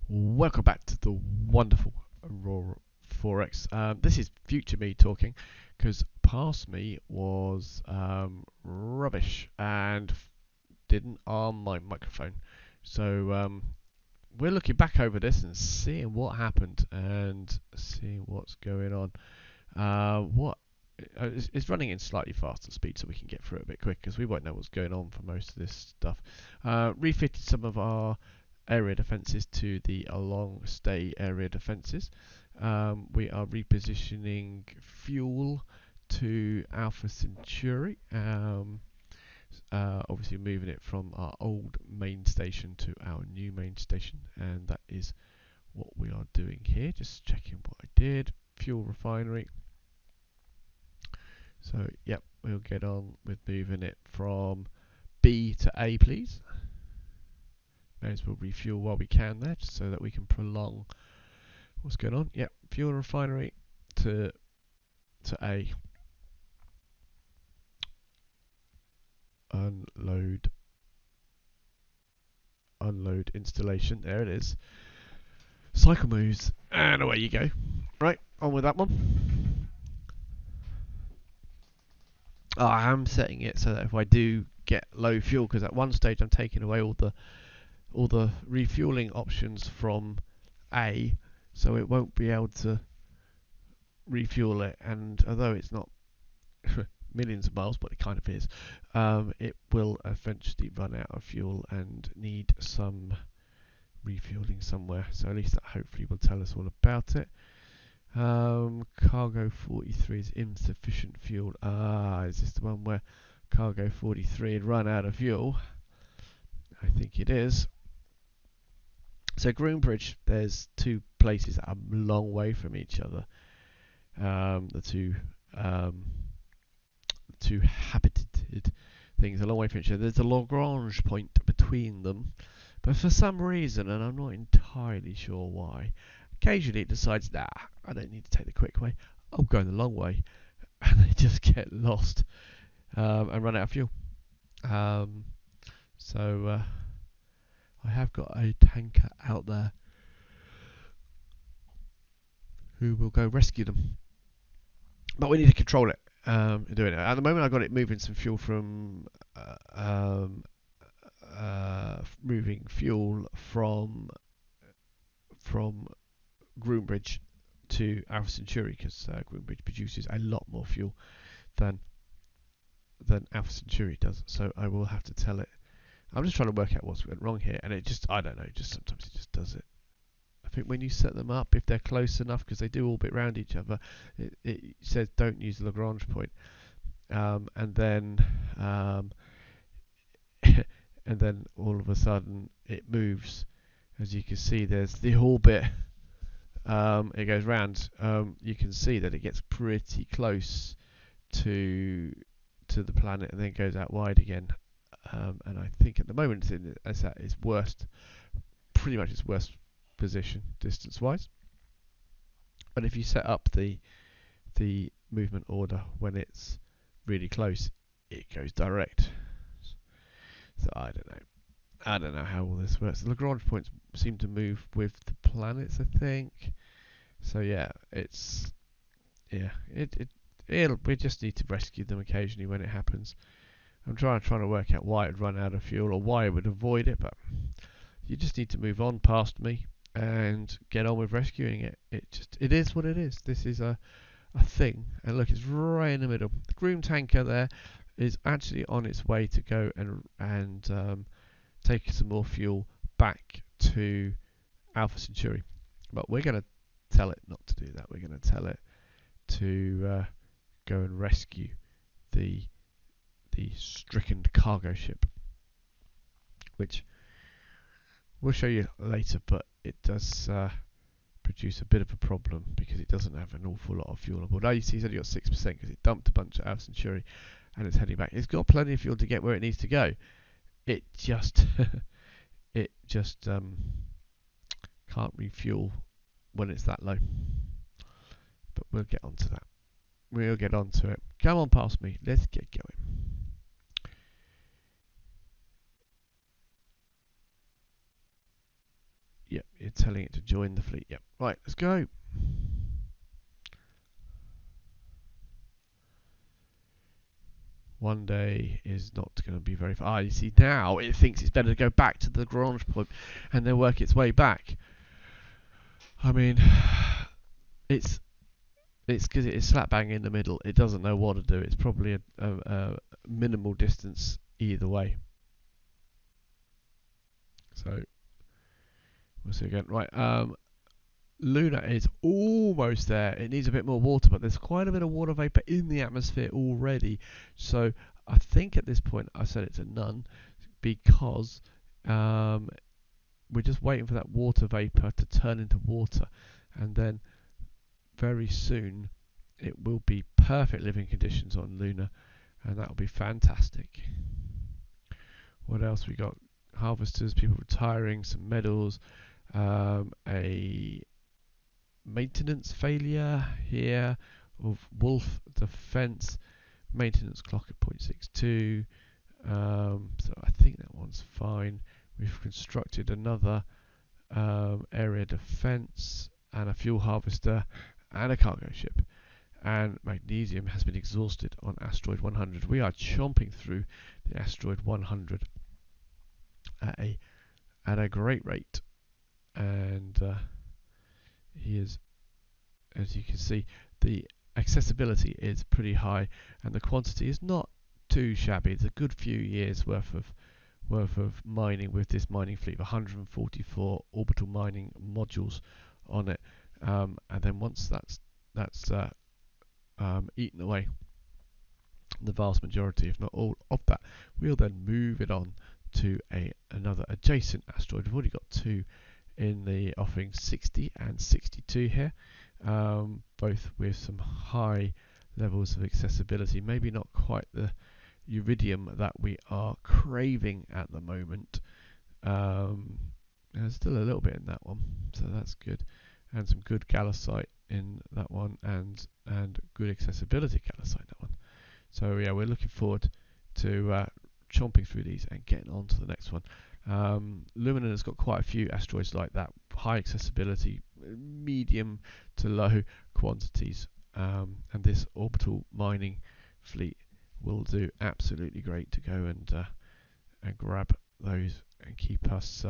Welcome back to the wonderful Aurora 4X. This is future me talking because past me was rubbish and didn't arm my microphone. So we're looking back over this and seeing what happened and seeing what's going on. What it's running in slightly faster speed so we can get through it a bit quick because we won't know what's going on for most of this stuff. Refitted some of our area defences to the long stay area defences. We are repositioning fuel to Alpha Centauri. Obviously moving it from our old main station to our new main station, and that is what we are doing here. Just checking what I did. Fuel refinery. So yep, we'll get on with moving it from B to A, please. May as well refuel while we can there, just so that we can prolong what's going on. Yep, fuel refinery to A. Unload installation. There it is. Cycle moves, and away you go. Right, on with that one. I am setting it so that if I do get low fuel, because at one stage I'm taking away all the refueling options from A, so it won't be able to refuel it. And although it's not millions of miles, but it kind of is, it will eventually run out of fuel and need some refueling somewhere. So at least that hopefully will tell us all about it. Cargo 43 is insufficient fuel. Is this the one where cargo 43 had run out of fuel? I think it is. So Groombridge, there's two places that are a long way from each other. The two habited things are a long way from each other. There's a Lagrange point between them, but for some reason, and I'm not entirely sure why, occasionally it decides, nah, I don't need to take the quick way, I'm going the long way, and they just get lost and run out of fuel. So I have got a tanker out there who will go rescue them, but we need to control it. Doing it at the moment, I got it moving some fuel from moving fuel from Groombridge to Alpha Centauri, because Groombridge produces a lot more fuel than Alpha Centauri does. So I will have to tell it. I'm just trying to work out what's went wrong here, and it just, I don't know, just sometimes it just does it. I think when you set them up, if they're close enough, because they do orbit around each other, it says don't use the Lagrange point, and then and then all of a sudden it moves. As you can see, there's the orbit. It goes round. You can see that it gets pretty close to the planet and then goes out wide again. And I think at the moment it's in as at its worst, pretty much its worst position distance-wise. But if you set up the movement order when it's really close, it goes direct. So I don't know how all this works. The Lagrange points seem to move with the planets, I think. So yeah, we just need to rescue them occasionally when it happens. I'm trying to work out why it'd run out of fuel or why it would avoid it, but you just need to move on past me and get on with rescuing it. It is what it is. This is a thing, and look, it's right in the middle. The Groom tanker there is actually on its way to go and take some more fuel back to Alpha Centauri, but we're going to tell it not to do that. We're going to tell it to go and rescue the stricken cargo ship, which we'll show you later, but it does produce a bit of a problem because it doesn't have an awful lot of fuel on board. Now you see it's only got 6% because it dumped a bunch at Alpha Centauri and it's heading back. It's got plenty of fuel to get where it needs to go. It just can't refuel when it's that low. But we'll get onto that. We'll get onto it. Come on past me. Let's get going. Yep, you're telling it to join the fleet. Yep. Right, let's go. One day is not going to be very far. You see, now it thinks it's better to go back to the garage point and then work its way back. I mean, it's because it is slap bang in the middle. It doesn't know what to do. It's probably a minimal distance either way. So we'll see again. Right, Luna is almost there. It needs a bit more water, but there's quite a bit of water vapor in the atmosphere already. So I think at this point I set it to none because we're just waiting for that water vapor to turn into water, and then very soon it will be perfect living conditions on Luna, and that will be fantastic. What else we got? Harvesters, people retiring, some medals, a maintenance failure here of Wolf Defense, maintenance clock at 0.62, so I think that one's fine. We've constructed another area defense and a fuel harvester and a cargo ship, and magnesium has been exhausted on asteroid 100. We are chomping through the asteroid 100 at a great rate, and he is, as you can see, the accessibility is pretty high and the quantity is not too shabby. It's a good few years worth of mining with this mining fleet of 144 orbital mining modules on it, and then once that's eaten away, the vast majority, if not all, of that, we'll then move it on to another adjacent asteroid. We've already got two in the offering, 60 and 62 here, both with some high levels of accessibility. Maybe not quite the iridium that we are craving at the moment. There's still a little bit in that one, so that's good, and some good galisite in that one, and good accessibility galisite in that one. So yeah, we're looking forward to chomping through these and getting on to the next one. Lumina has got quite a few asteroids like that, high accessibility, medium to low quantities, and this orbital mining fleet will do absolutely great to go and grab those and keep us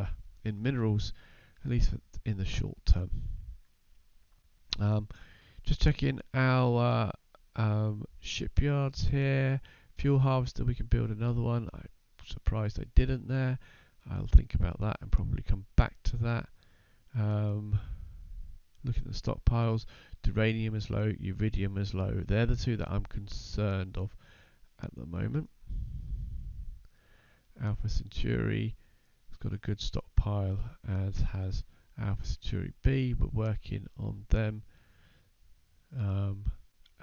in minerals, at least in the short term. Just checking our shipyards here. Fuel harvester, we can build another one. I'm surprised I didn't there. I'll think about that and probably come back to that. Looking at the stockpiles, uranium is low, iridium is low. They're the two that I'm concerned of at the moment. Alpha Centauri has got a good stockpile, as has Alpha Centauri B. We're working on them, and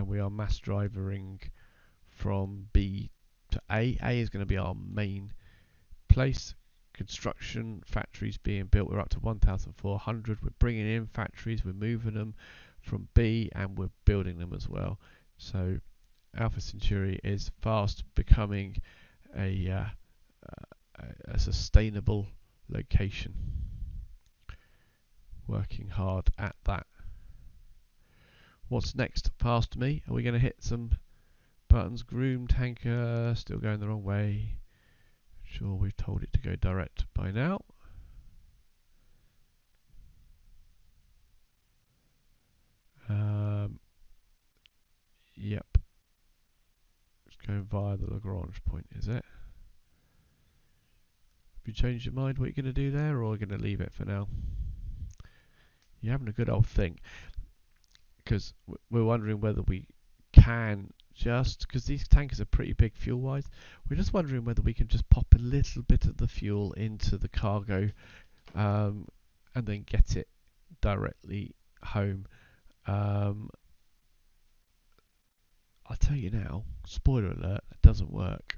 we are mass drivering from B to A. A is going to be our main place. Construction factories being built, we're up to 1,400. We're bringing in factories, we're moving them from B, and we're building them as well. So Alpha Centauri is fast becoming a sustainable location. Working hard at that. What's next past me? Are we going to hit some buttons? Groom tanker, still going the wrong way. Sure, we've told it to go direct by now. Yep. It's going via the Lagrange point, is it? Have you changed your mind what you're going to do there, or are you going to leave it for now? You're having a good old think, because we're wondering whether we can just, because these tankers are pretty big fuel wise, we're just wondering whether we can just pop a little bit of the fuel into the cargo and then get it directly home. I'll tell you now, spoiler alert, it doesn't work,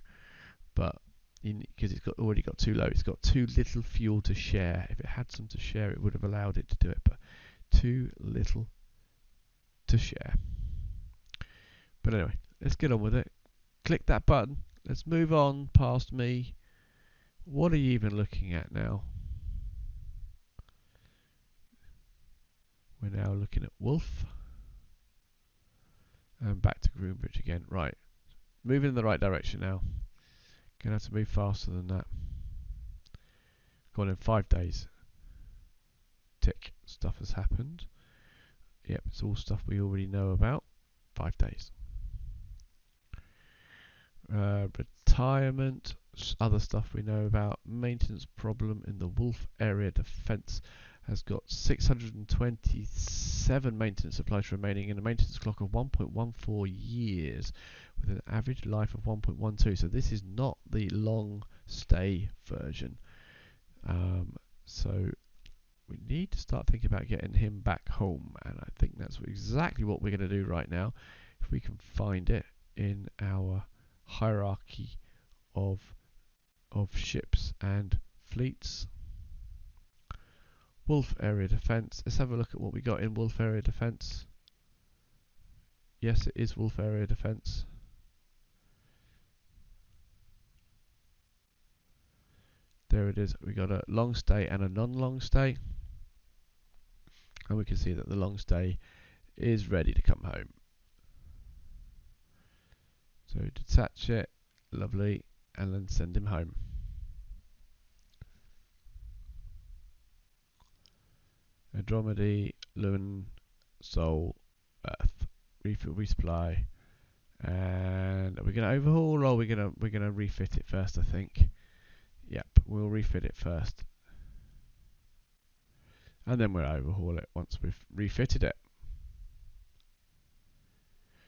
but because it's already got too low, it's got too little fuel to share. If it had some to share, it would have allowed it to do it, but too little to share. But anyway, let's get on with it. Click that button. Let's move on past me. What are you even looking at now? now looking at Wolf. And back to Groombridge again. Right. Moving in the right direction now. Gonna have to move faster than that. Gone in 5 days. Tick. Stuff has happened. Yep, it's all stuff we already know about. 5 days. Retirement. Other stuff we know about. Maintenance problem in the Wolf area defence has got 627 maintenance supplies remaining in a maintenance clock of 1.14 years with an average life of 1.12. So this is not the long stay version. So we need to start thinking about getting him back home, and I think that's exactly what we're going to do right now, if we can find it in our hierarchy of ships and fleets. Wolf area defence. Let's have a look at what we got in Wolf area defence. Yes, it is Wolf area defence. There it is. We got a long stay and a non-long stay, and we can see that the long stay is ready to come home. So detach it, lovely, and then send him home. Andromeda, Lune, Sol, Earth. Refill, resupply, and are we going to overhaul, or we're going to refit it first? I think. Yep, we'll refit it first, and then we'll overhaul it once we've refitted it.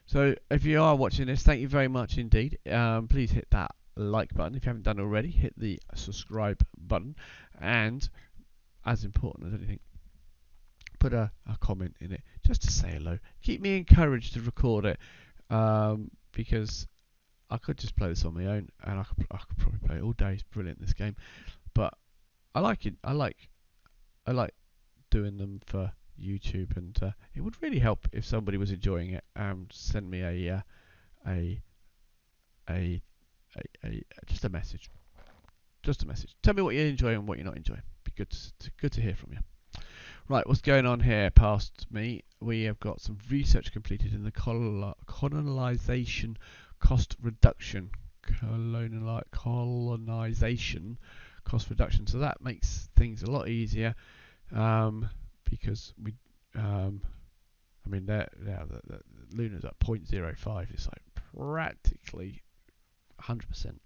So if you are watching this, thank you very much indeed. Please hit that like button if you haven't done already. Hit the subscribe button, and as important as anything, put a comment in it just to say hello. Keep me encouraged to record it, because I could just play this on my own, and I could probably play it all day. It's brilliant, this game, but I like it. I like doing them for YouTube, and it would really help if somebody was enjoying it. Send me just a message. Tell me what you enjoy and what you're not enjoying. Be good to hear from you. Right, what's going on here past me? We have got some research completed in the colonization cost reduction. Colonization cost reduction. So that makes things a lot easier, because we, I mean, the Luna's at 0.05. It's like practically 100%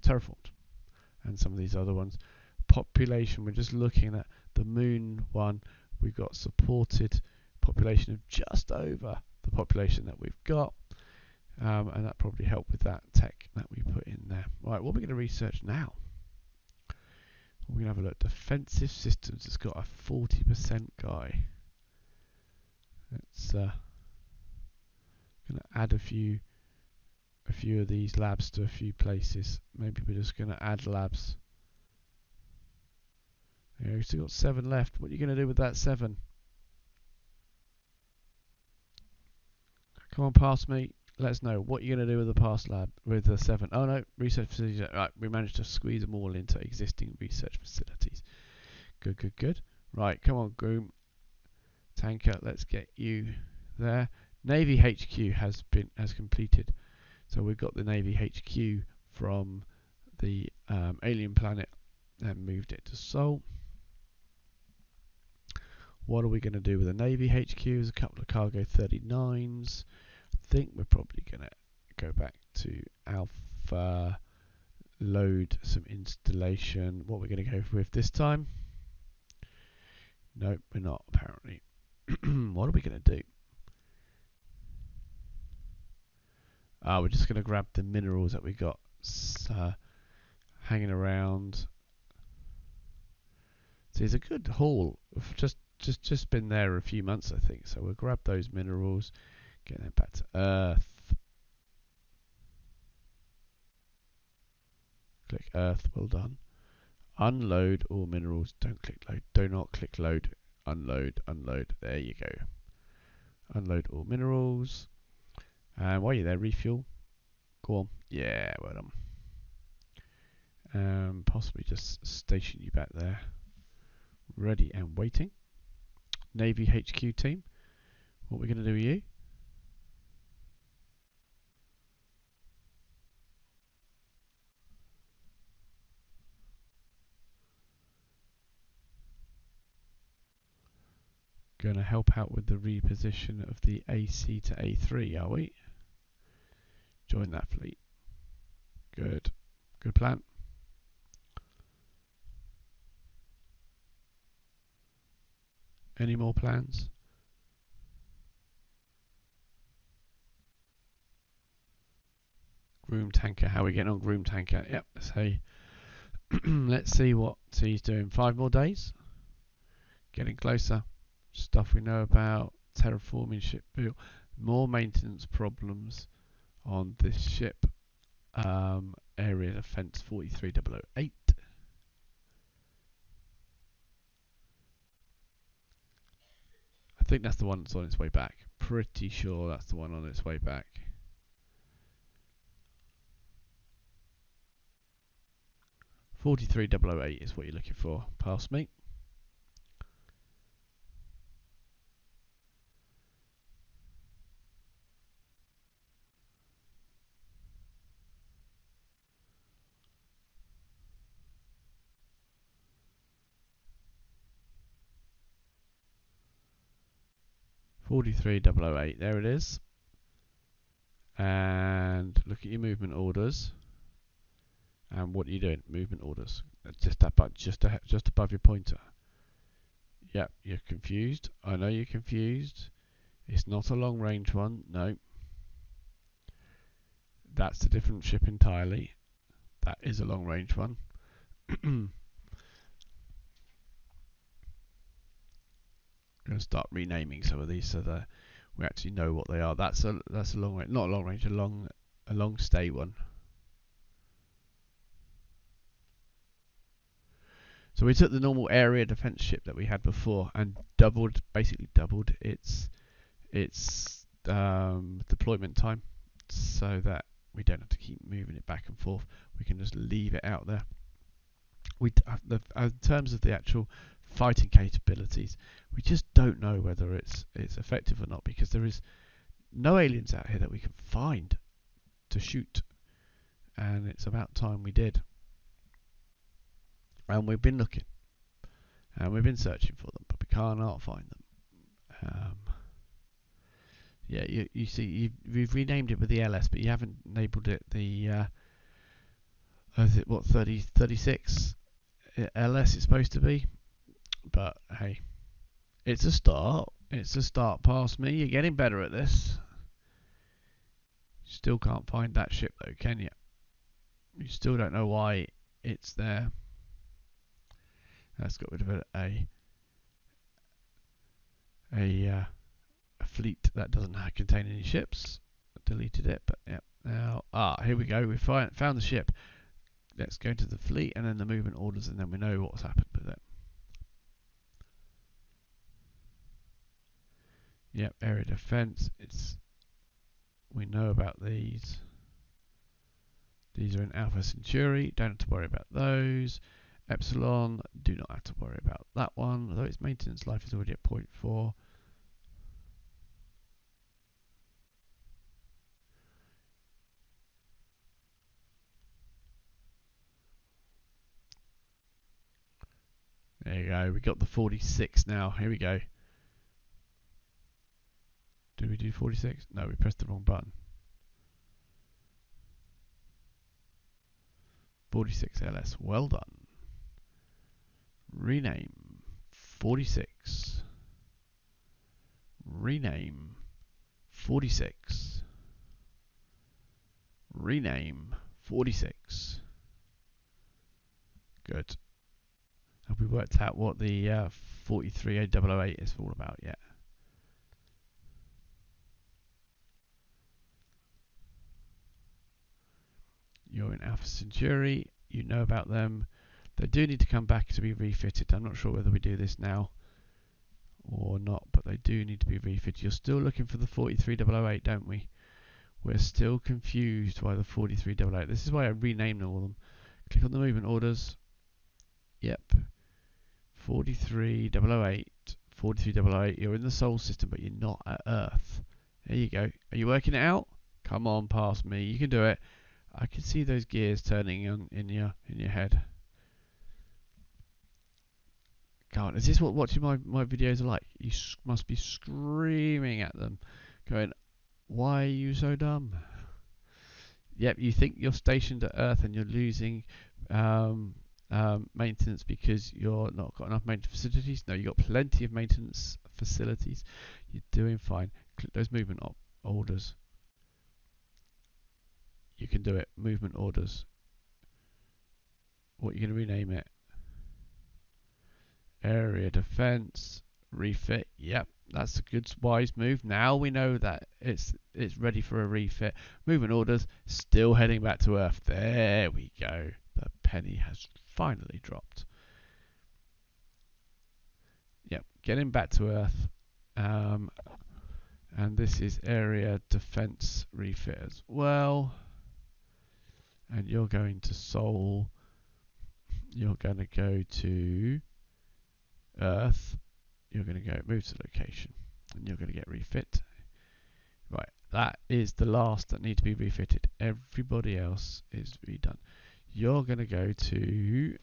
terraformed, and some of these other ones. Population, we're just looking at the moon one. We've got supported population of just over the population that we've got, and that probably helped with that tech that we put in there. Right, what are we going to research now? We're going to have a look. Defensive systems. It's got a 40% guy. Let's going to add a few of these labs to a few places. Maybe we're just going to add labs. Yeah, we've still got 7 left. What are you going to do with that 7? Come on, past me. Let us know what you're going to do with the past lab, with the 7. Oh no, research facilities. Right, we managed to squeeze them all into existing research facilities. Good. Right, come on, Groom. Tanker, let's get you there. Navy HQ has completed. So we've got the Navy HQ from the alien planet and moved it to Sol. What are we going to do with the Navy HQ? There's a couple of cargo 39s. I think we're probably going to go back to Alpha, load some installation. What we're going to go with this time? Nope, we're not, apparently. What are we going to do? We're just going to grab the minerals that we got hanging around. So it's a good haul. Just been there a few months, I think. So we'll grab those minerals, get them back to Earth. Click Earth. Well done. Unload all minerals. Don't click load. Do not click load. Unload. There you go. Unload all minerals. And while you're there, refuel. Go on. Yeah, well done. Possibly just station you back there. Ready and waiting. Navy HQ team, what we're going to do with you? Going to help out with the reposition of the AC to A3, are we? Join that fleet. Good. Good plan. Any more plans? Groom tanker. How are we getting on groom tanker? Yep. So let's see what he's doing. 5 more days. Getting closer. Stuff we know about. Terraforming ship build. More maintenance problems on this ship. Area defense 43008. I think that's the one that's on its way back. Pretty sure that's the one on its way back. $43,008 is what you're looking for. Pass me. $43,008. There it is. And look at your movement orders. And what are you doing? Movement orders. Just above your pointer. Yep, you're confused. I know you're confused. It's not a long range one. No. That's a different ship entirely. That is a long range one. I'm going to start renaming some of these so that we actually know what they are. That's a long range, not a long range, a long stay one. So we took the normal area defense ship that we had before and basically doubled its deployment time, so that we don't have to keep moving it back and forth. We can just leave it out there. In terms of the actual fighting capabilities, we just don't know whether it's effective or not, because there is no aliens out here that we can find to shoot, and it's about time we did. And we've been looking, and we've been searching for them, but we cannot find them. Yeah, you see, we've renamed it with the LS, but you haven't labelled it the is it what 36 LS is supposed to be? But hey, it's a start. It's a start. Past me. You're getting better at this. Still can't find that ship though, can you? You still don't know why it's there. Let's get rid of a fleet that doesn't contain any ships. I deleted it, but yeah. Now, here we go. We found the ship. Let's go to the fleet and then the movement orders, and then we know what's happened with it. Yep, area defense. We know about these. These are in Alpha Centauri. Don't have to worry about those. Epsilon. Do not have to worry about that one, although its maintenance life is already at 0.4. There you go. We got the 46 now. Here we go. Did we do 46? No, we pressed the wrong button. 46 LS. Well done. Rename 46. Rename 46. Rename 46. Good. Have we worked out what the 43008 is all about yet? You're in Alpha Centauri. You know about them. They do need to come back to be refitted. I'm not sure whether we do this now or not, but they do need to be refitted. You're still looking for the 43008, don't we? We're still confused by the 43008. This is why I renamed all of them. Click on the movement orders. Yep. 43008, 43008. You're in the Sol system, but you're not at Earth. There you go. Are you working it out? Come on, past me. You can do it. I can see those gears turning in your head. God, is this what watching my videos are like? You must be screaming at them, going, "Why are you so dumb?" Yep, you think you're stationed at Earth and you're losing maintenance because you're not got enough maintenance facilities. No, you've got plenty of maintenance facilities. You're doing fine. Click those movement orders. You can do it. Movement orders. What are you going to rename it? Area defense. Refit. Yep, that's a good wise move. Now we know that it's ready for a refit. Movement orders. Still heading back to Earth. There we go. The penny has finally dropped. Yep, getting back to Earth. And this is area defense refit as well. And you're going to Sol. You're going to go to Earth. You're going to go move to location. And you're going to get refit. Right, that is the last that need to be refitted. Everybody else is redone. You're going to go to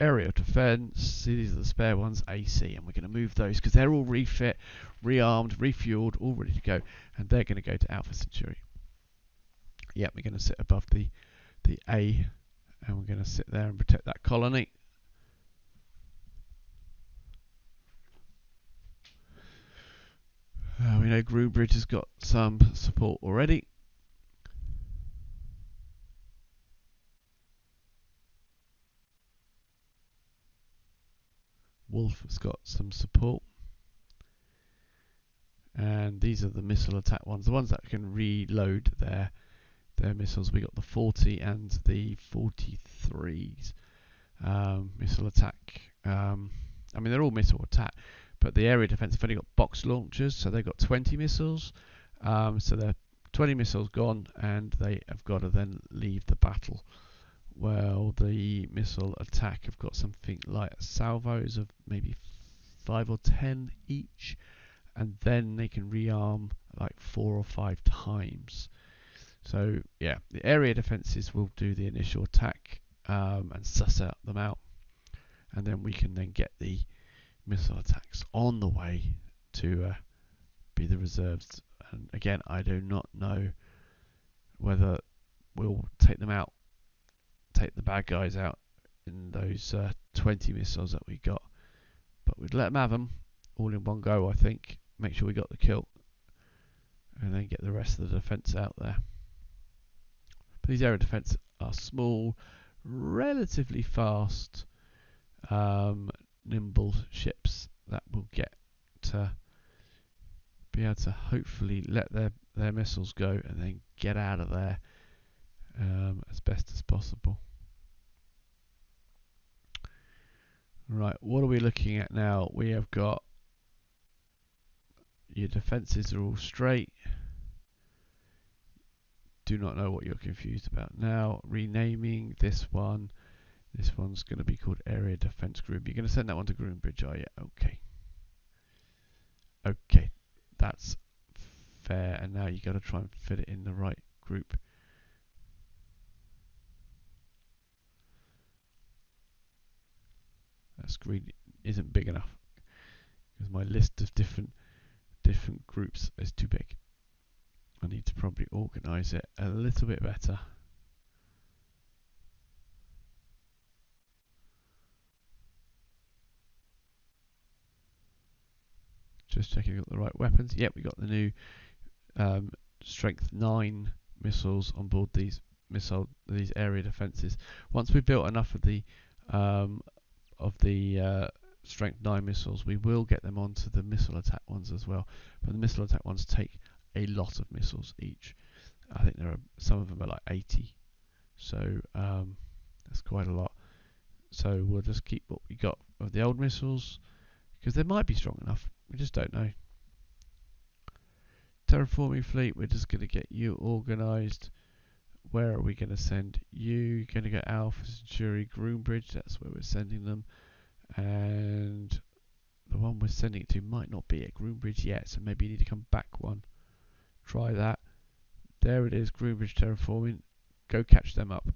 area defense. See, these are the spare ones, AC, and we're going to move those because they're all refit, rearmed, refueled, all ready to go, and they're going to go to Alpha Centauri. Yep, we're going to sit above the A, and we're going to sit there and protect that colony. We know Groombridge has got some support already. Wolf has got some support. And these are the missile attack ones, the ones that can reload their missiles. We got the 40 and the 43s missile attack. I mean, they're all missile attack, but the area defense have only got box launchers, so they've got 20 missiles. So they're 20 missiles gone, and they have got to then leave the battle. Well, the missile attack have got something like salvos of maybe 5 or 10 each, and then they can rearm like 4 or 5 times. So yeah, the area defenses will do the initial attack and suss them out, and then we can then get the missile attacks on the way to be the reserves. And again, I do not know whether we'll take them out, take the bad guys out in those 20 missiles that we got, but we'd let them have them all in one go. I think make sure we got the kill, and then get the rest of the defense out there. But these area defense are small, relatively fast, nimble ships that will get to be able to hopefully let their missiles go and then get out of there as best as possible. Right, what are we looking at now? We have got your defences are all straight. Do not know what you're confused about now. Renaming this one. This one's going to be called Area Defence Group. You're going to send that one to Groombridge, are you? Okay. Okay, that's fair. And now you got to try and fit it in the right group. That screen isn't big enough because my list of different groups is too big. I need to probably organise it a little bit better. Just checking we got the right weapons. Yep, we got the new strength 9 missiles on board these area defences. Once we've built enough of the strength 9 missiles, we will get them onto the missile attack ones as well. But the missile attack ones take a lot of missiles each. I think there are some of them are like 80, so that's quite a lot. So we'll just keep what we got of the old missiles because they might be strong enough. We just don't know. Terraforming fleet, we're just going to get you organised. Where are we going to send you? You're going to go Alpha Centauri Groombridge, that's where we're sending them. And we're sending it to might not be at Groombridge yet, so maybe you need to come back one. Try that. There it is, Groombridge terraforming. Go catch them up.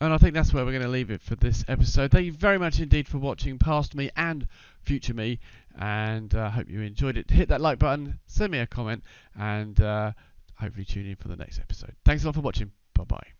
And I think that's where we're going to leave it for this episode. Thank you very much indeed for watching Past Me and Future Me, and I hope you enjoyed it. Hit that like button, send me a comment, and hopefully tune in for the next episode. Thanks a lot for watching. Bye bye.